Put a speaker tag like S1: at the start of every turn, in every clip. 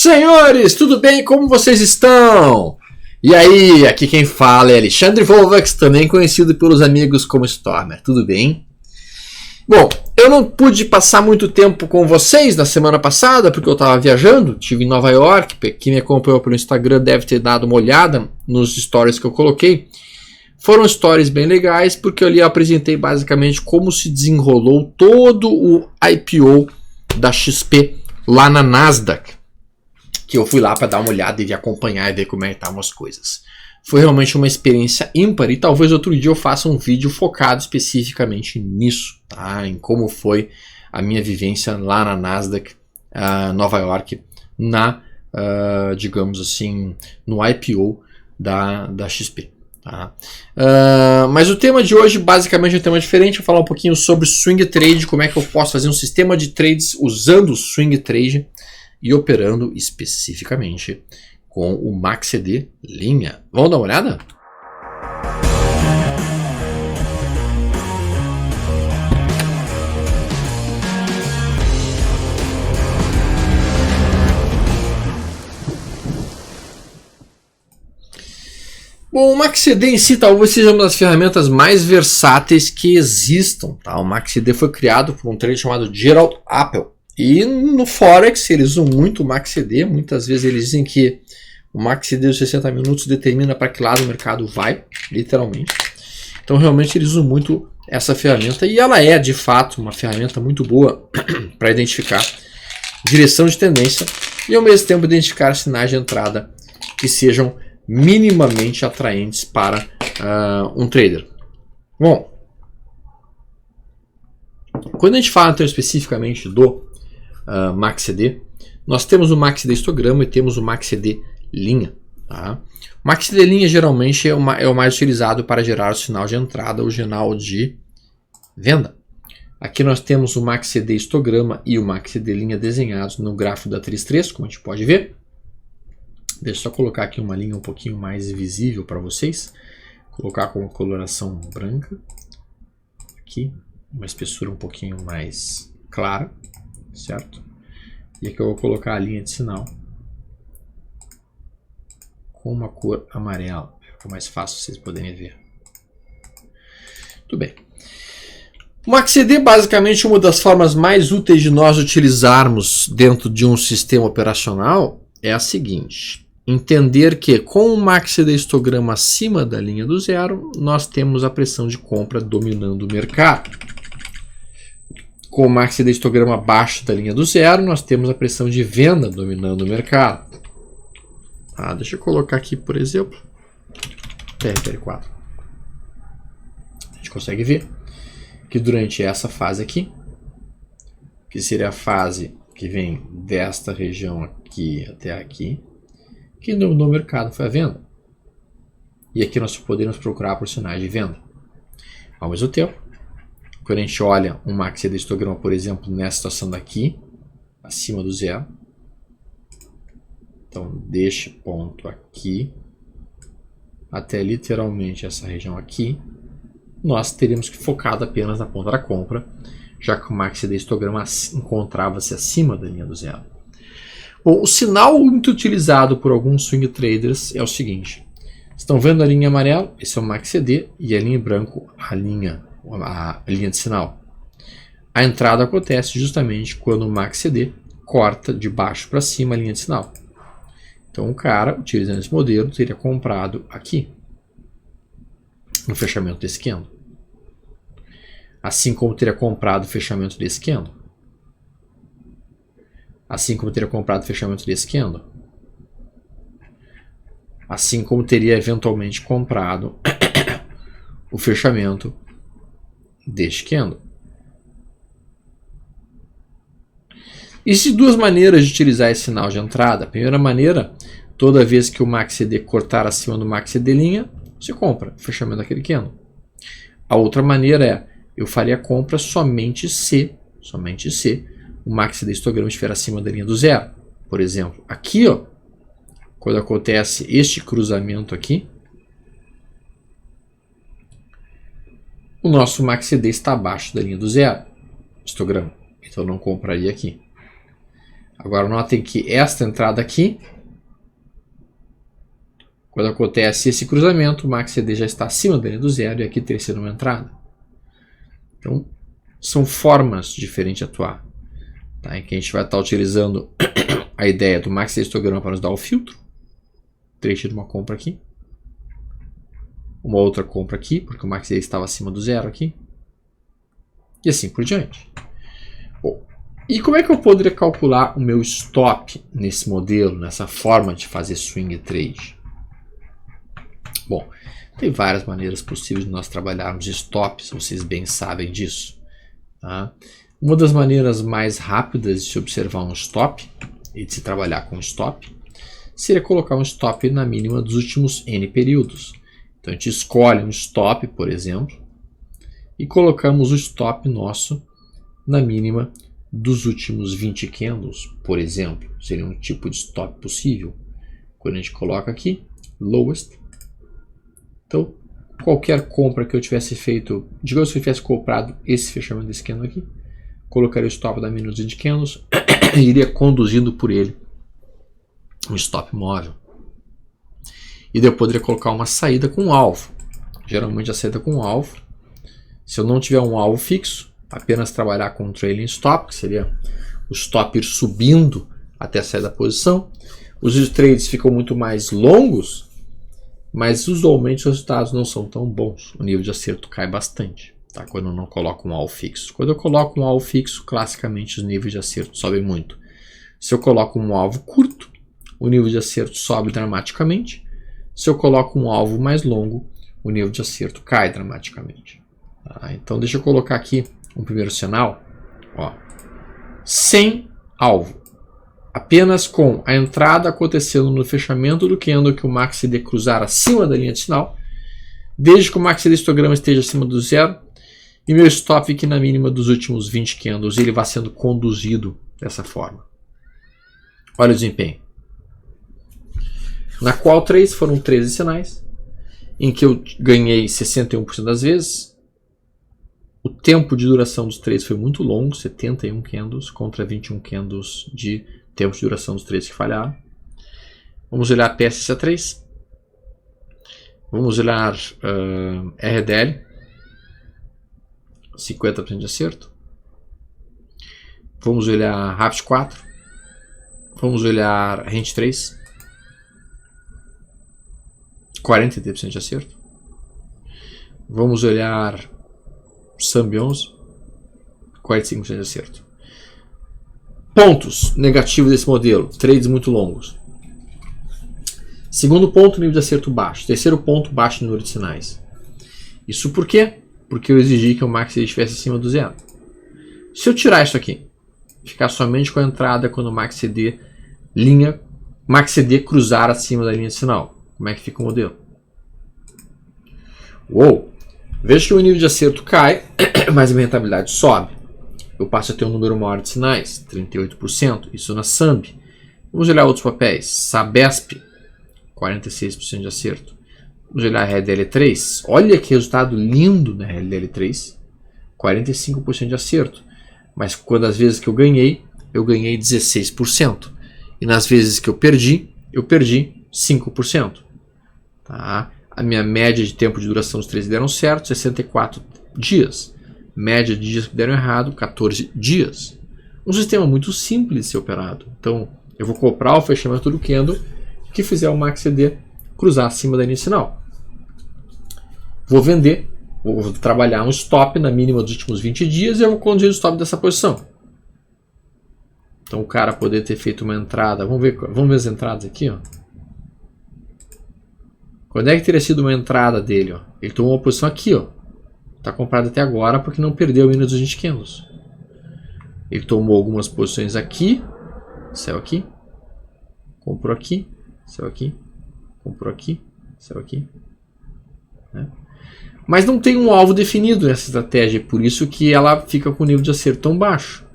S1: Senhores, tudo bem? Como vocês estão? E aí, aqui quem fala é Alexandre Volvax, também conhecido pelos amigos como Stormer. Tudo bem? Bom, eu não pude passar muito tempo com vocês na semana passada, porque eu estava viajando, estive em Nova York. Quem me acompanhou pelo Instagram deve ter dado uma olhada nos stories que eu coloquei. Foram stories bem legais, porque ali eu apresentei basicamente como se desenrolou todo o IPO da XP lá na Nasdaq. Que eu fui lá para dar uma olhada e acompanhar e ver como é que estavam as coisas. Foi realmente uma experiência ímpar e talvez outro dia eu faça um vídeo focado especificamente nisso, tá? Em como foi a minha vivência lá na Nasdaq, Nova York, digamos assim, no IPO da XP. Tá? Mas o tema de hoje basicamente é um tema diferente. Eu vou falar um pouquinho sobre swing trade, como é que eu posso fazer um sistema de trades usando o swing trade e operando especificamente com o MaxCD linha. Vamos dar uma olhada? Bom, o MaxCD em si talvez seja uma das ferramentas mais versáteis que existam. Tá? O MaxCD foi criado por um trader chamado Gerald Appel. E no Forex eles usam muito o MaxCD, muitas vezes eles dizem que o MaxCD dos 60 minutos determina para que lado o mercado vai, literalmente. Então realmente eles usam muito essa ferramenta e ela é de fato uma ferramenta muito boa para identificar direção de tendência e ao mesmo tempo identificar sinais de entrada que sejam minimamente atraentes para um trader. Bom, quando a gente fala então especificamente do MaxCD, nós temos o MaxCD histograma e temos o MaxCD linha. Tá? O MaxCD linha geralmente é o mais utilizado para gerar o sinal de entrada ou sinal de venda. Aqui nós temos o MaxCD histograma e o MaxCD linha desenhados no gráfico da 33, como a gente pode ver. Deixa eu só colocar aqui uma linha um pouquinho mais visível para vocês. Colocar com coloração branca. Aqui, uma espessura um pouquinho mais clara. Certo? E aqui eu vou colocar a linha de sinal com uma cor amarela. Fica mais fácil vocês poderem ver. Tudo bem. O MaxCD basicamente uma das formas mais úteis de nós utilizarmos dentro de um sistema operacional é a seguinte. Entender que com o MaxCD histograma acima da linha do zero, nós temos a pressão de compra dominando o mercado. Com o MaxCD histograma abaixo da linha do zero, nós temos a pressão de venda dominando o mercado. Deixa eu colocar aqui, por exemplo, TRPL4. A gente consegue ver que durante essa fase aqui, que seria a fase que vem desta região aqui até aqui, que no mercado foi a venda. E aqui nós podemos procurar por sinais de venda. Ao mesmo tempo, quando a gente olha um MaxCD histograma, por exemplo, nessa situação daqui, acima do zero, então deste ponto aqui até literalmente essa região aqui, nós teríamos que focar apenas na ponta da compra, já que o MaxCD histograma encontrava-se acima da linha do zero. Bom, o sinal muito utilizado por alguns swing traders é o seguinte. Estão vendo a linha amarela? Esse é o MaxCD e a linha em branco, a linha de sinal. A entrada acontece justamente quando o MaxCD corta de baixo para cima a linha de sinal. Então o cara, utilizando esse modelo, teria comprado aqui, no fechamento desse candle. Assim como teria comprado o fechamento desse candle. Assim como teria comprado o fechamento desse candle. Assim como teria eventualmente comprado o fechamento deste candle. Existem duas maneiras de utilizar esse sinal de entrada. A primeira maneira, toda vez que o MaxCD cortar acima do MaxCD linha, você compra o fechamento daquele candle. A outra maneira é, eu faria a compra somente se o MaxCD histograma estiver acima da linha do zero. Por exemplo, aqui, ó, quando acontece este cruzamento aqui, o nosso MaxCD está abaixo da linha do zero, histograma. Então eu não compraria aqui. Agora notem que esta entrada aqui, quando acontece esse cruzamento, o MACD já está acima da linha do zero e aqui teria sido uma entrada. Então, são formas diferentes de atuar, tá? Em que a gente vai estar utilizando a ideia do MACD histograma para nos dar o filtro. Teria tido uma compra aqui. Uma outra compra aqui, porque o MACD estava acima do zero aqui. E assim por diante. Bom, e como é que eu poderia calcular o meu stop nesse modelo, nessa forma de fazer swing trade? Bom, tem várias maneiras possíveis de nós trabalharmos stops, vocês bem sabem disso. Tá? Uma das maneiras mais rápidas de se observar um stop e de se trabalhar com stop seria colocar um stop na mínima dos últimos N períodos. Então a gente escolhe um stop, por exemplo, e colocamos o stop nosso na mínima dos últimos 20 candles, por exemplo. Seria um tipo de stop possível. Quando a gente coloca aqui, lowest. Então, qualquer compra que eu tivesse feito, digamos que eu tivesse comprado esse fechamento desse candle aqui, colocaria o stop da mínima dos 20 candles e iria conduzindo por ele um stop móvel. E daí eu poderia colocar uma saída com alvo. Geralmente a saída com alvo, se eu não tiver um alvo fixo, apenas trabalhar com um trailing stop, que seria o stop ir subindo até a saída da posição. Os trades ficam muito mais longos, mas usualmente os resultados não são tão bons. O nível de acerto cai bastante, tá? Quando eu não coloco um alvo fixo. Quando eu coloco um alvo fixo, classicamente os níveis de acerto sobem muito. Se eu coloco um alvo curto, o nível de acerto sobe dramaticamente. Se eu coloco um alvo mais longo, o nível de acerto cai dramaticamente. Tá? Então deixa eu colocar aqui um primeiro sinal, ó, sem alvo. Apenas com a entrada acontecendo no fechamento do candle que o MACD cruzar acima da linha de sinal, desde que o MACD histograma esteja acima do zero, e meu stop fique na mínima dos últimos 20 candles, e ele vai sendo conduzido dessa forma. Olha o desempenho. Na qual 3 foram 13 sinais, em que eu ganhei 61% das vezes. O tempo de duração dos trades foi muito longo, 71 candles contra 21 candles de tempo de duração dos trades que falharam. Vamos olhar PSC3. Vamos olhar RDL. 50% de acerto. Vamos olhar RAPT 4. Vamos olhar Rent 3. 43% de acerto. Vamos olhar Sambi 11. 45% de acerto. Pontos negativos desse modelo. Trades muito longos. Segundo ponto, nível de acerto baixo. Terceiro ponto, baixo número de sinais. Isso por quê? Porque eu exigi que o MACD estivesse acima do zero. Se eu tirar isso aqui, ficar somente com a entrada quando o MACD cruzar acima da linha de sinal, como é que fica o modelo? Uou! Veja que o nível de acerto cai, mas a minha rentabilidade sobe. Eu passo a ter um número maior de sinais, 38%, isso na Sambi. Vamos olhar outros papéis. Sabesp, 46% de acerto. Vamos olhar a RDL3. Olha que resultado lindo na RDL3. 45% de acerto. Mas quando as vezes que eu ganhei 16%. E nas vezes que eu perdi 5%. Tá? A minha média de tempo de duração dos trades deram certo, 64 dias. Média de dias que deram errado, 14 dias. Um sistema muito simples de ser operado. Então, eu vou comprar o fechamento do candle que fizer o MACD cruzar acima da linha de sinal. Vou vender, vou trabalhar um stop na mínima dos últimos 20 dias e eu vou conduzir o stop dessa posição. Então, o cara poder ter feito uma entrada, vamos ver as entradas aqui, ó. Quando é que teria sido uma entrada dele? Ó? Ele tomou uma posição aqui, ó. Está comprado até agora porque não perdeu o mínimo dos 20 candles. Ele tomou algumas posições aqui, saiu aqui, comprou aqui, saiu aqui, comprou aqui, saiu aqui. Né? Mas não tem um alvo definido nessa estratégia, por isso que ela fica com o nível de acerto tão baixo.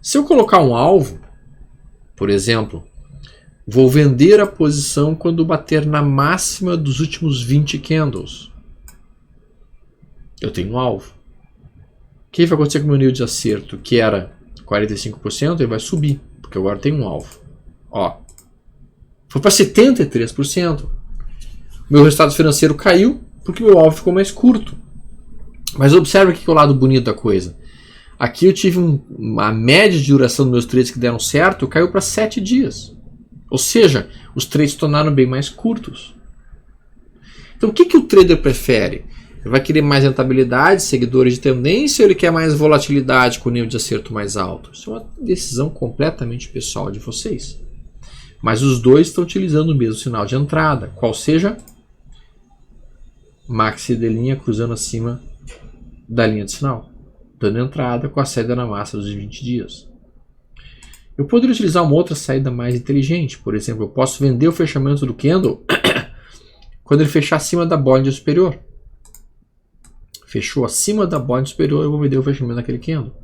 S1: Se eu colocar um alvo, por exemplo, vou vender a posição quando bater na máxima dos últimos 20 candles. Eu tenho um alvo. O que vai acontecer com o meu nível de acerto, que era 45%, ele vai subir. porque agora tem um alvo. Ó, foi para 73%. Meu resultado financeiro caiu porque meu alvo ficou mais curto. Mas observe aqui que é o lado bonito da coisa. Aqui eu tive uma média de duração dos meus trades que deram certo, caiu para 7 dias. Ou seja, os trades se tornaram bem mais curtos. Então o que o trader prefere? Ele vai querer mais rentabilidade, seguidores de tendência, ou ele quer mais volatilidade com nível de acerto mais alto? Isso é uma decisão completamente pessoal de vocês. Mas os dois estão utilizando o mesmo sinal de entrada, qual seja maxi de linha cruzando acima da linha de sinal, dando entrada com a saída na massa dos 20 dias. Eu poderia utilizar uma outra saída mais inteligente. Por exemplo, eu posso vender o fechamento do candle quando ele fechar acima da Bollinger Superior. Fechou acima da Bollinger Superior, eu vou vender o fechamento daquele candle.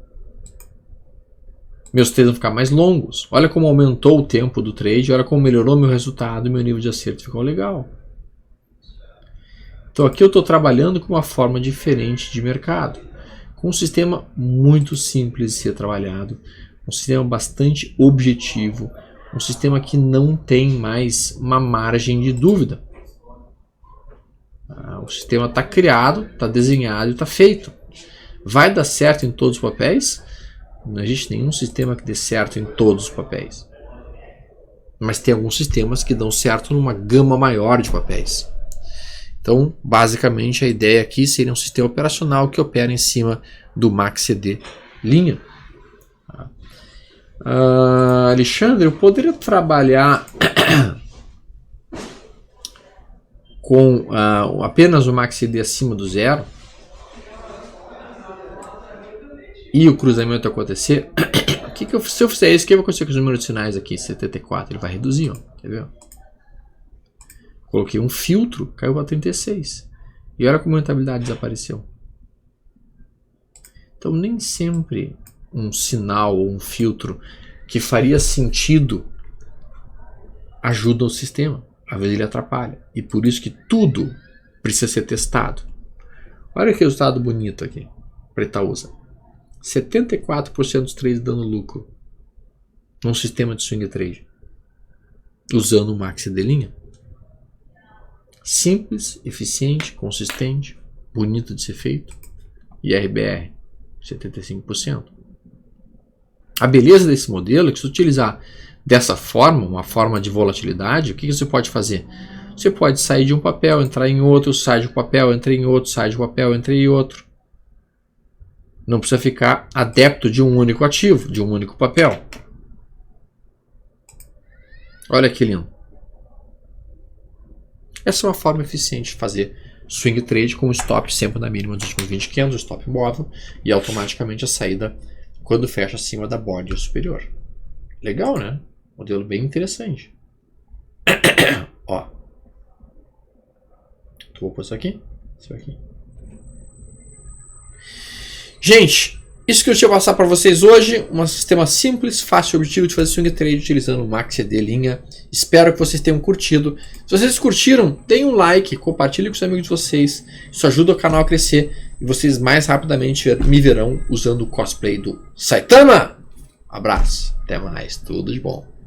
S1: Meus trades vão ficar mais longos. Olha como aumentou o tempo do trade, olha como melhorou meu resultado e meu nível de acerto ficou legal. Então aqui eu estou trabalhando com uma forma diferente de mercado, com um sistema muito simples de ser trabalhado, um sistema bastante objetivo, um sistema que não tem mais uma margem de dúvida. O sistema está criado, está desenhado e está feito. Vai dar certo em todos os papéis? Não existe nenhum sistema que dê certo em todos os papéis. Mas tem alguns sistemas que dão certo numa gama maior de papéis. Então, basicamente, a ideia aqui seria um sistema operacional que opera em cima do MACD linha. Alexandre, eu poderia trabalhar com apenas o MACD acima do zero e o cruzamento acontecer? Se eu fizer isso, o que vai acontecer com os números de sinais aqui? 74, ele vai reduzir, ó. Quer ver? Coloquei um filtro, caiu para 36. E olha como a rentabilidade desapareceu. Então nem sempre um sinal ou um filtro que faria sentido ajuda o sistema. Às vezes ele atrapalha. E por isso que tudo precisa ser testado. Olha que resultado bonito aqui para Itaúsa. 74% dos trades dando lucro num sistema de swing trade usando o maxi de linha. Simples, eficiente, consistente, bonito de ser feito. E RBR, 75%. A beleza desse modelo é que se utilizar dessa forma, uma forma de volatilidade, o que você pode fazer? Você pode sair de um papel, entrar em outro, sai de um papel, entra em outro, sai de um papel, entra em outro. Não precisa ficar adepto de um único ativo, de um único papel. Olha que lindo. Essa é uma forma eficiente de fazer swing trade com o stop sempre na mínima dos últimos 20 candles, stop móvel, e automaticamente a saída quando fecha acima da Bollinger Superior. Legal, né? Modelo bem interessante. Ó. Vou pôr isso aqui. Isso aqui. Gente, isso que eu tinha passar para vocês hoje, um sistema simples, fácil e objetivo de fazer swing trade utilizando o MACD linha. Espero que vocês tenham curtido. Se vocês curtiram, deem um like, compartilhem com os amigos de vocês. Isso ajuda o canal a crescer e vocês mais rapidamente me verão usando o cosplay do Saitama. Abraço, até mais, tudo de bom.